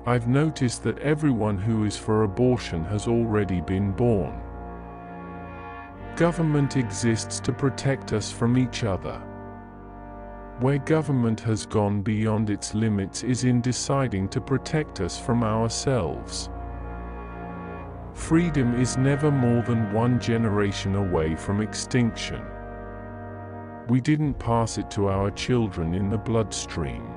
I've noticed that everyone who is for abortion has already been born. Government exists to protect us from each other. Where government has gone beyond its limits is in deciding to protect us from ourselves. Freedom is never more than one generation away from extinction. We didn't pass it to our children in the bloodstream.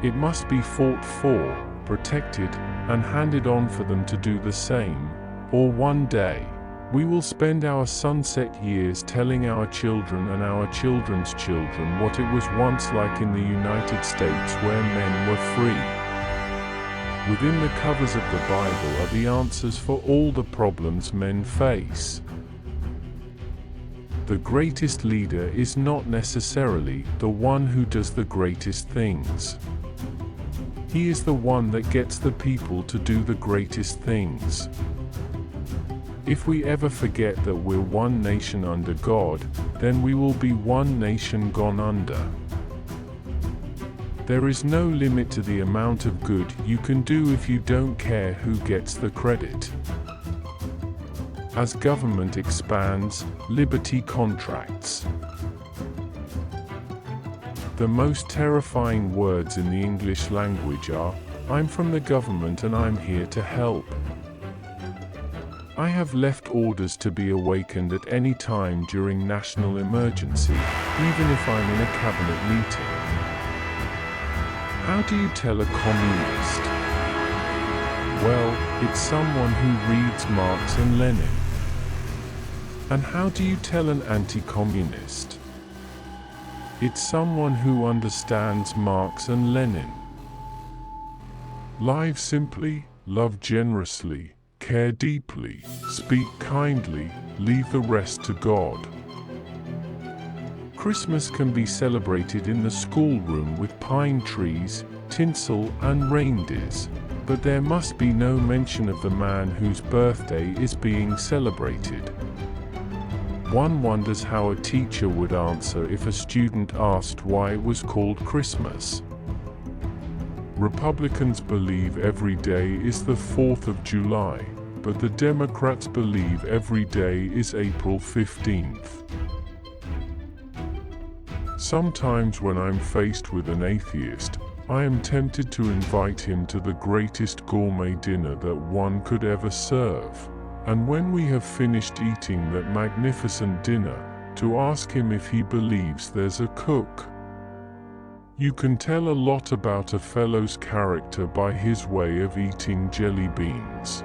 It must be fought for, protected, and handed on for them to do the same, or one day, we will spend our sunset years telling our children and our children's children what it was once like in the United States where men were free. Within the covers of the Bible are the answers for all the problems men face. The greatest leader is not necessarily the one who does the greatest things. He is the one that gets the people to do the greatest things. If we ever forget that we're one nation under God, then we will be one nation gone under. There is no limit to the amount of good you can do if you don't care who gets the credit. As government expands, liberty contracts. The most terrifying words in the English language are, "I'm from the government and I'm here to help." I have left orders to be awakened at any time during national emergency, even if I'm in a cabinet meeting. How do you tell a communist? Well, it's someone who reads Marx and Lenin. And how do you tell an anti-communist? It's someone who understands Marx and Lenin. Live simply, love generously, care deeply, speak kindly, leave the rest to God. Christmas can be celebrated in the schoolroom with pine trees, tinsel, and reindeers, but there must be no mention of the man whose birthday is being celebrated. One wonders how a teacher would answer if a student asked why it was called Christmas. Republicans believe every day is the 4th of July, but the Democrats believe every day is April 15th. Sometimes when I'm faced with an atheist, I am tempted to invite him to the greatest gourmet dinner that one could ever serve. And when we have finished eating that magnificent dinner, to ask him if he believes there's a cook. You can tell a lot about a fellow's character by his way of eating jelly beans.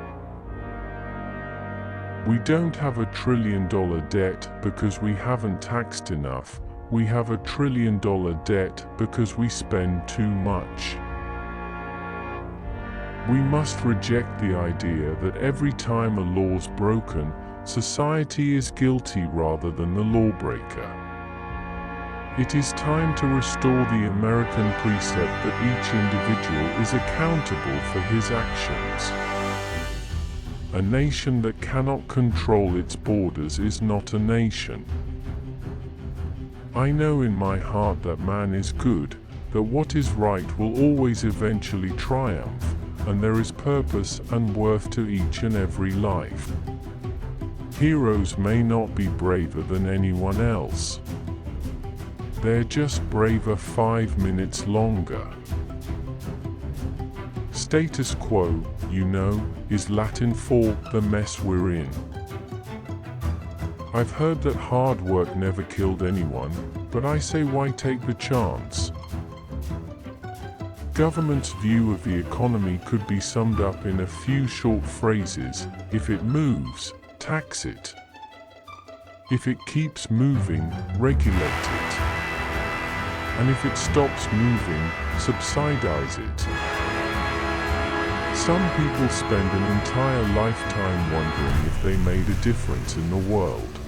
We don't have $1 trillion debt because we haven't taxed enough. We have $1 trillion debt because we spend too much. We must reject the idea that every time a law's broken, society is guilty rather than the lawbreaker. It is time to restore the American precept that each individual is accountable for his actions. A nation that cannot control its borders is not a nation. I know in my heart that man is good, that what is right will always eventually triumph, and there is purpose and worth to each and every life. Heroes may not be braver than anyone else. They're just braver 5 minutes longer. Status quo, you know, is Latin for the mess we're in. I've heard that hard work never killed anyone, but I say why take the chance? Government's view of the economy could be summed up in a few short phrases: if it moves, tax it. If it keeps moving, regulate it. And if it stops moving, subsidize it. Some people spend an entire lifetime wondering if they made a difference in the world.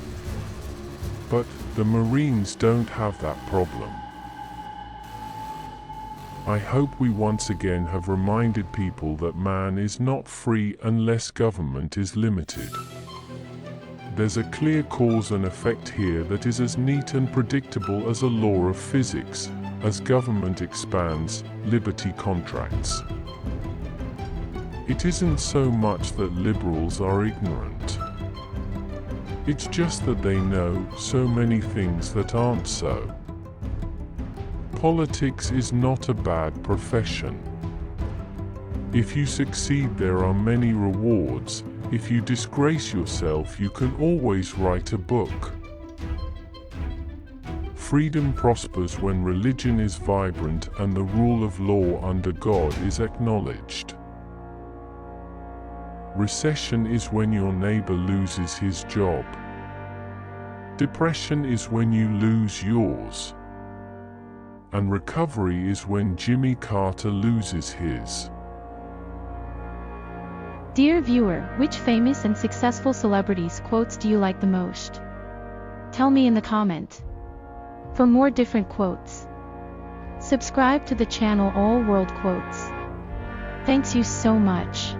But the Marines don't have that problem. I hope we once again have reminded people that man is not free unless government is limited. There's a clear cause and effect here that is as neat and predictable as a law of physics. As government expands, liberty contracts. It isn't so much that liberals are ignorant. It's just that they know so many things that aren't so. Politics is not a bad profession. If you succeed, there are many rewards. If you disgrace yourself, you can always write a book. Freedom prospers when religion is vibrant and the rule of law under God is acknowledged. Recession is when your neighbor loses his job. Depression is when you lose yours. And recovery is when Jimmy Carter loses his. Dear viewer, which famous and successful celebrities' quotes do you like the most? Tell me in the comment. For more different quotes, subscribe to the channel All World Quotes. Thanks you so much.